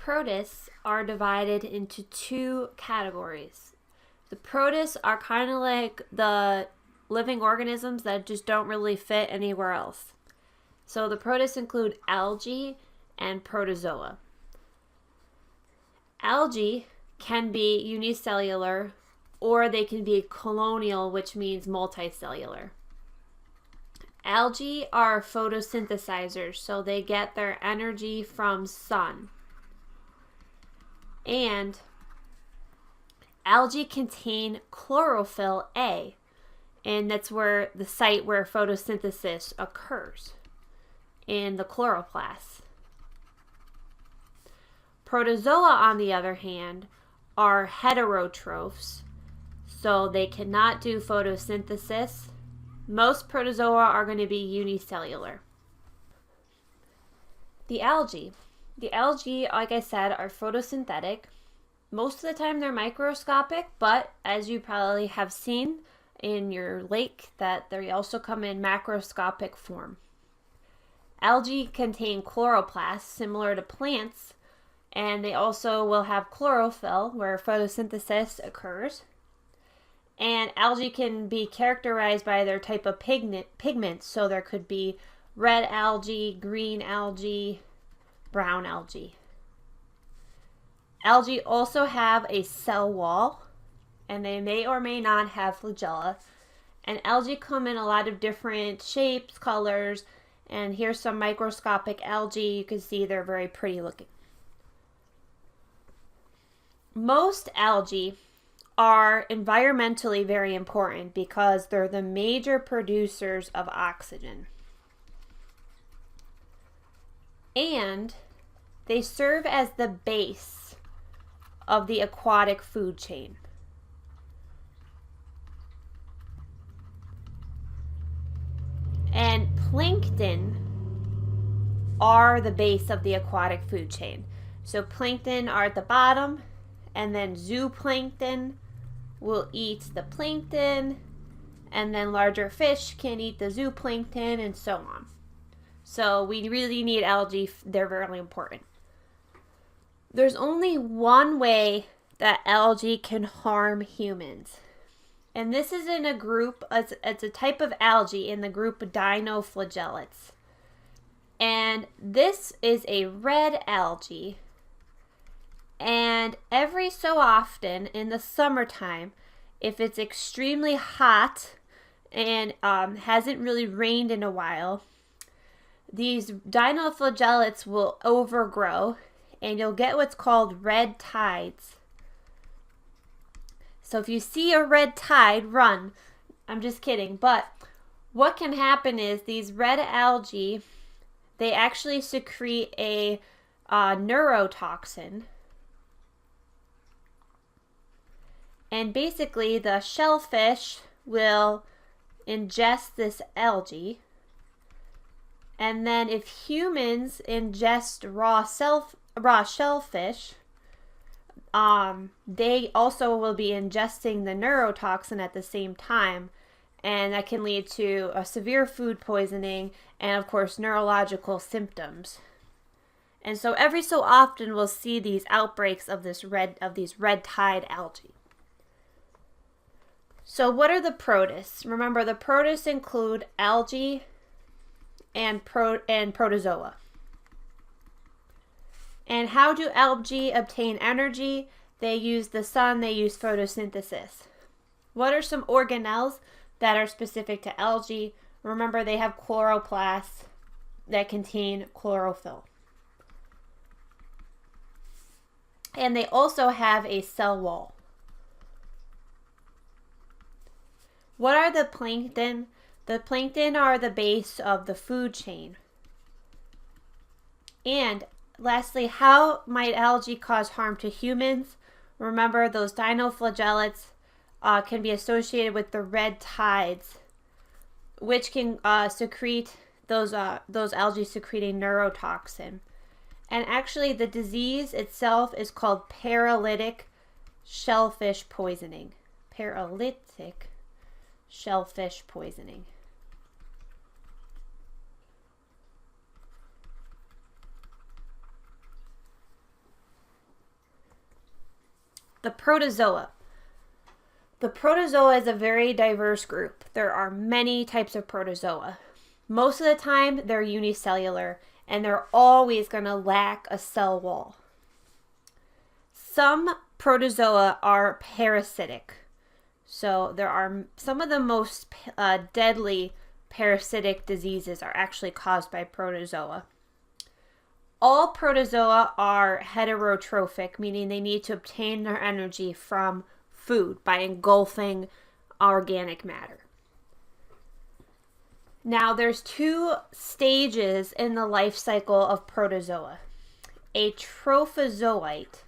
protists are divided into two categories. The protists are kind of like the living organisms that just don't really fit anywhere else. So the protists include algae and protozoa. Algae can be unicellular or they can be colonial, which means multicellular. Algae are photosynthesizers, so they get their energy from sun. And algae contain chlorophyll A, and that's where the site where photosynthesis occurs in the chloroplast. Protozoa, on the other hand, are heterotrophs, so they cannot do photosynthesis. Most protozoa are going to be unicellular. The algae, like I said, are photosynthetic. Most of the time they're microscopic, but as you probably have seen in your lake, that they also come in macroscopic form. Algae contain chloroplasts similar to plants, and they also will have chlorophyll where photosynthesis occurs. And algae can be characterized by their type of pigment, so there could be red algae, green algae, brown algae. Algae also have a cell wall, and they may or may not have flagella. And algae come in a lot of different shapes, colors, and here's some microscopic algae. You can see they're very pretty looking. Most algae are environmentally very important because they're the major producers of oxygen. And they serve as the base of the aquatic food chain. And plankton are the base of the aquatic food chain. So plankton are at the bottom, and then zooplankton will eat the plankton, and then larger fish can eat the zooplankton, and so on. So we really need algae. They're very important. There's only one way that algae can harm humans. And this is in a group, it's a type of algae in the group dinoflagellates. And this is a red algae. And every so often in the summertime, if it's extremely hot and hasn't really rained in a while, these dinoflagellates will overgrow and you'll get what's called red tides. So if you see a red tide, run. I'm just kidding. But what can happen is these red algae, they actually secrete a neurotoxin. And basically the shellfish will ingest this algae. And then if humans ingest raw shellfish, they also will be ingesting the neurotoxin at the same time. And that can lead to a severe food poisoning and, of course, neurological symptoms. And so every so often we'll see these outbreaks of these red tide algae. So what are the protists? Remember, the protists include algae and protozoa. And how do algae obtain energy? They use the sun, they use photosynthesis. What are some organelles that are specific to algae? Remember, they have chloroplasts that contain chlorophyll. And they also have a cell wall. What are the plankton? The plankton are the base of the food chain. And lastly, how might algae cause harm to humans? Remember, those dinoflagellates can be associated with the red tides, which can secrete those algae secreting neurotoxin. And actually, the disease itself is called paralytic shellfish poisoning. Paralytic shellfish poisoning. The protozoa. The protozoa is a very diverse group. There are many types of protozoa. Most of the time, they're unicellular, and they're always going to lack a cell wall. Some protozoa are parasitic. So there are some of the most deadly parasitic diseases are actually caused by protozoa. All protozoa are heterotrophic, meaning they need to obtain their energy from food by engulfing organic matter. Now, there's two stages in the life cycle of protozoa. A trophozoite.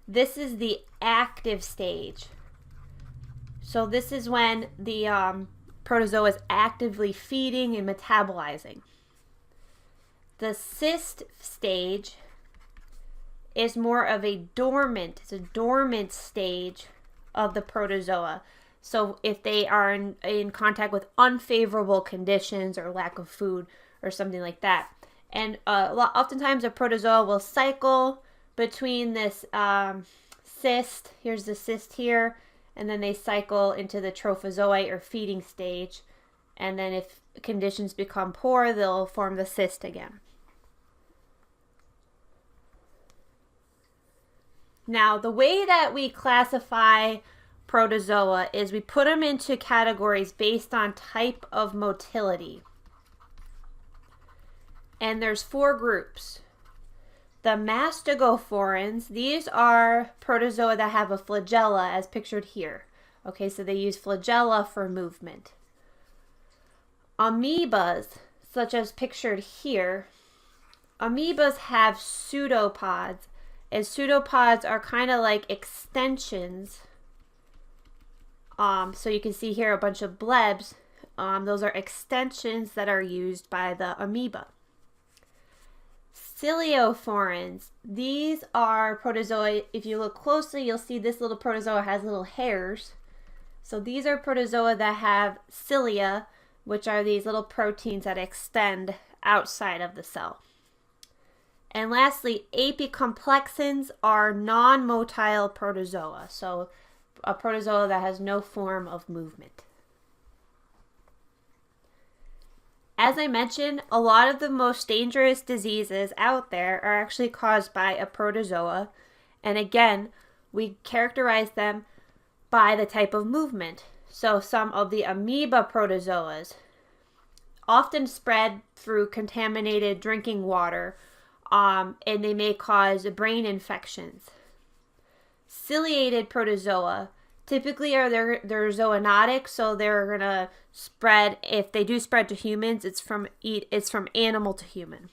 This is the active stage. So this is when the protozoa is actively feeding and metabolizing. The cyst stage is more of a dormant stage of the protozoa. So if they are in contact with unfavorable conditions or lack of food or something like that. And oftentimes a protozoa will cycle between this cyst, here's the cyst here, and then they cycle into the trophozoite or feeding stage. And then if conditions become poor, they'll form the cyst again. Now, the way that we classify protozoa is we put them into categories based on type of motility. And there's 4 groups. The mastigophorans, these are protozoa that have a flagella as pictured here. Okay, so they use flagella for movement. Amoebas, such as pictured here, amoebas have pseudopods. And pseudopods are kind of like extensions. So you can see here a bunch of blebs. Those are extensions that are used by the amoeba. Ciliophorans. These are protozoa. If you look closely, you'll see this little protozoa has little hairs. So these are protozoa that have cilia, which are these little proteins that extend outside of the cell. And lastly, apicomplexans are non-motile protozoa, so a protozoa that has no form of movement. As I mentioned, a lot of the most dangerous diseases out there are actually caused by a protozoa. And again, we characterize them by the type of movement. So some of the amoeba protozoas often spread through contaminated drinking water, and they may cause brain infections. Ciliated protozoa typically they're zoonotic, so they're gonna spread. If they do spread to humans, it's from animal to human.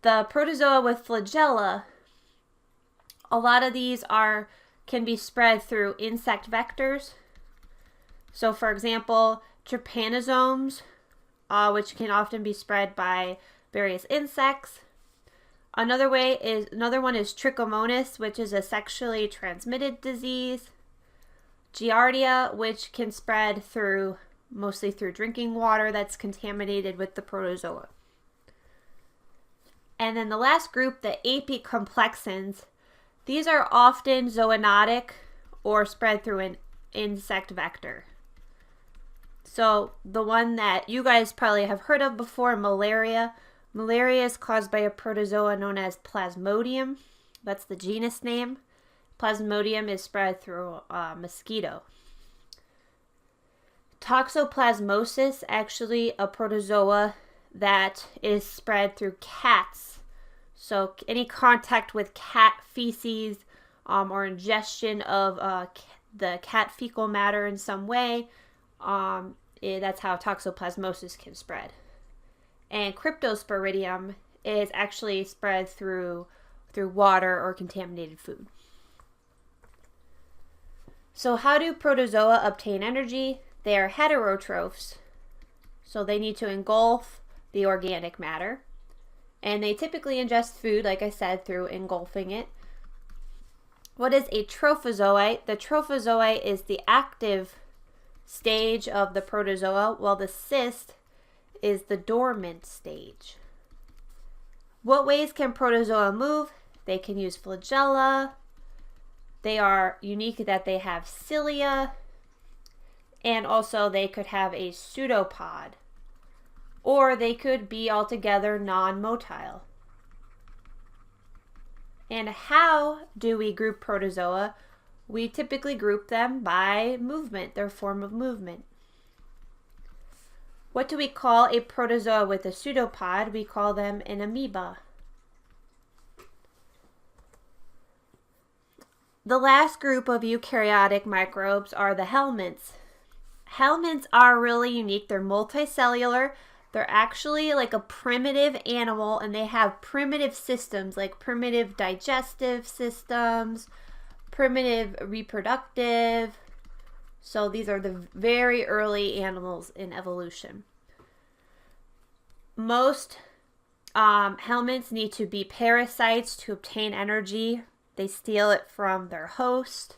The protozoa with flagella, a lot of these can be spread through insect vectors. So, for example, trypanosomes, which can often be spread by various insects. Another one is trichomonas, which is a sexually transmitted disease. Giardia, which can spread mostly through drinking water that's contaminated with the protozoa. And then the last group, the apicomplexans, these are often zoonotic or spread through an insect vector. So the one that you guys probably have heard of before, malaria. Malaria is caused by a protozoa known as Plasmodium. That's the genus name. Plasmodium is spread through a mosquito. Toxoplasmosis, actually a protozoa that is spread through cats. So any contact with cat feces or ingestion of the cat fecal matter in some way, that's how toxoplasmosis can spread. And Cryptosporidium is actually spread through water or contaminated food. So how do protozoa obtain energy? They are heterotrophs, so they need to engulf the organic matter. And they typically ingest food, like I said, through engulfing it. What is a trophozoite? The trophozoite is the active stage of the protozoa, while the cyst is the dormant stage. What ways can protozoa move? They can use flagella, They are unique that they have cilia, and also they could have a pseudopod, or they could be altogether non-motile. And how do we group protozoa? We typically group them by movement, their form of movement. What do we call a protozoa with a pseudopod? We call them an amoeba. The last group of eukaryotic microbes are the helminths. Helminths are really unique. They're multicellular. They're actually like a primitive animal, and they have primitive systems like primitive digestive systems, primitive reproductive. So these are the very early animals in evolution. Most helminths need to be parasites to obtain energy. They steal it from their host.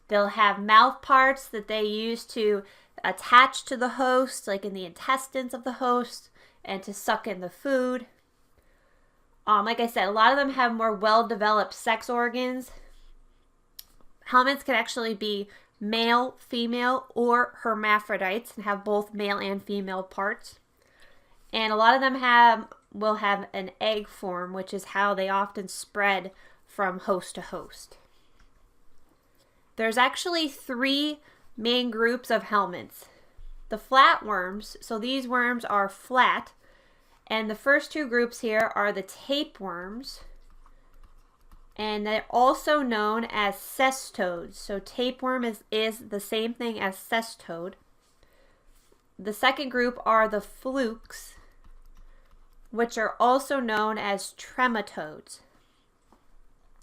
They'll have mouth parts that they use to attach to the host, like in the intestines of the host, and to suck in the food. Like I said, a lot of them have more well-developed sex organs. Helminths can actually be male, female, or hermaphrodites and have both male and female parts. And a lot of them will have an egg form, which is how they often spread from host to host. There's actually 3 main groups of helminths. The flatworms, so these worms are flat, and the first 2 groups here are the tapeworms, and they're also known as cestodes. So tapeworm is the same thing as cestode. The second group are the flukes, which are also known as trematodes.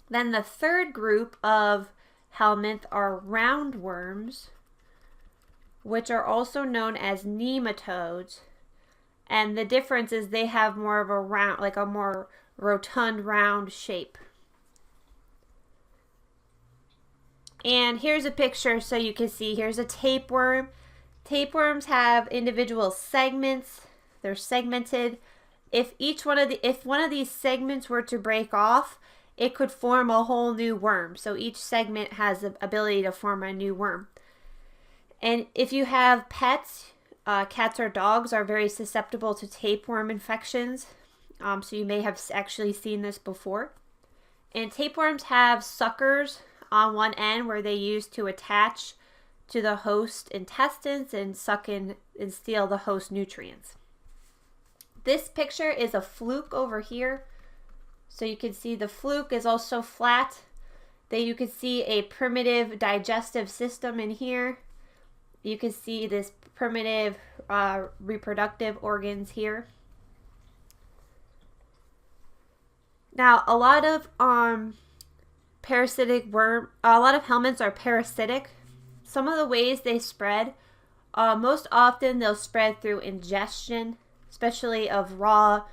Then the third group of helminth are roundworms, which are also known as nematodes. And the difference is they have more of a round, like a more rotund round shape. And here's a picture so you can see. Here's a tapeworm. Tapeworms have individual segments. They're segmented. If one of these segments were to break off, it could form a whole new worm. So each segment has the ability to form a new worm. And if you have pets, cats or dogs are very susceptible to tapeworm infections. So you may have actually seen this before. And tapeworms have suckers on one end where they use to attach to the host intestines and suck in and steal the host nutrients. This picture is a fluke over here. So you can see the fluke is also flat. You can see a primitive digestive system in here. You can see this primitive reproductive organs here. Now, a lot of helminths are parasitic. Some of the ways they spread, most often they'll spread through ingestion, especially of raw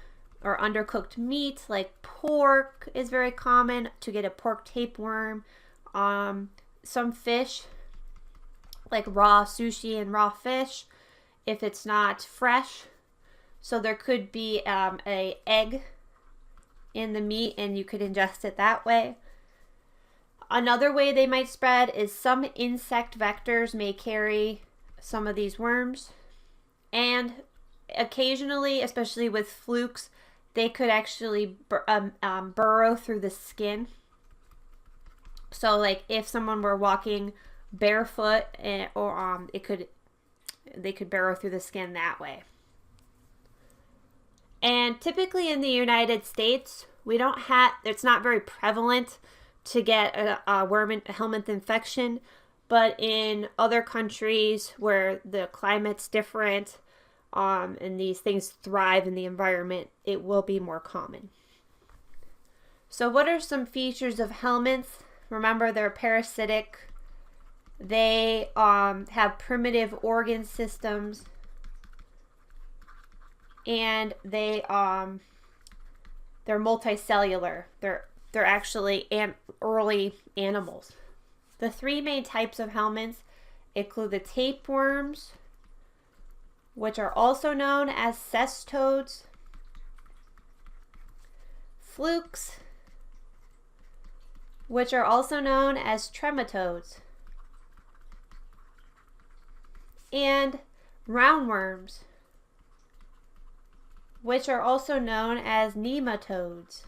or undercooked meat, like pork is very common to get a pork tapeworm. Some fish, like raw sushi and raw fish, if it's not fresh. So there could be a egg in the meat and you could ingest it that way. Another way they might spread is some insect vectors may carry some of these worms. And occasionally, especially with flukes, they could actually burrow through the skin. So like if someone were walking barefoot they could burrow through the skin that way. And typically in the United States, it's not very prevalent to get a helminth infection, but in other countries where the climate's different, and these things thrive in the environment, it will be more common. So what are some features of helminths? Remember, they're parasitic. They have primitive organ systems, and they're multicellular. They're actually early animals. The 3 main types of helminths include the tapeworms, which are also known as cestodes, flukes, which are also known as trematodes, and roundworms, which are also known as nematodes.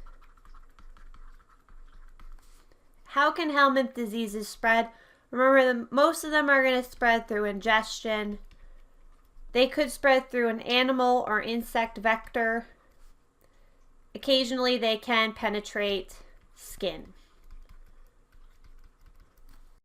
How can helminth diseases spread? Remember, most of them are going to spread through ingestion. They could spread through an animal or insect vector. Occasionally, they can penetrate skin.